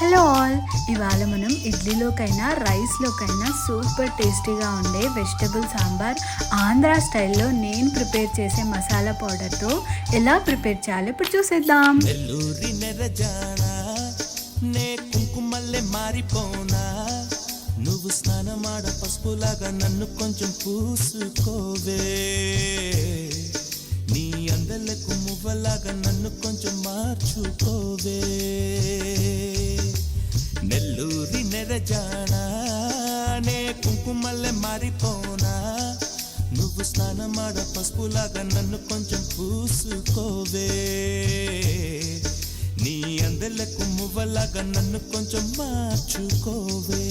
Hello all, ఇవాళ మనం ఇడ్లీలోకైనా రైస్లోకైనా super టేస్టీగా ఉండే వెజిటబుల్ సాంబార్ ఆంధ్ర స్టైల్లో నేను ప్రిపేర్ చేసే మసాలా పౌడర్తో ఎలా ప్రిపేర్ చేయాలో ఇప్పుడు చూసేద్దాం. నెల్లూరి నెరజానా నే కుంకుమల్లె మారిపోనా, నువ్వు స్నానమాడ పసుపులాగా నన్ను కొంచెం పూసుకోవే, నీ అందలకు మువ్వలాగా నన్ను కొంచెం మార్చుకోవే. నెల్లూరి నెరజానా నే కుంకుమల్లె మారిపోనా, నువ్వు స్నానమాడ పసుపులాగా నన్ను కొంచెం పూసుకోవే, నీ అందలకు మువ్వలాగా నన్ను కొంచెం మార్చుకోవే.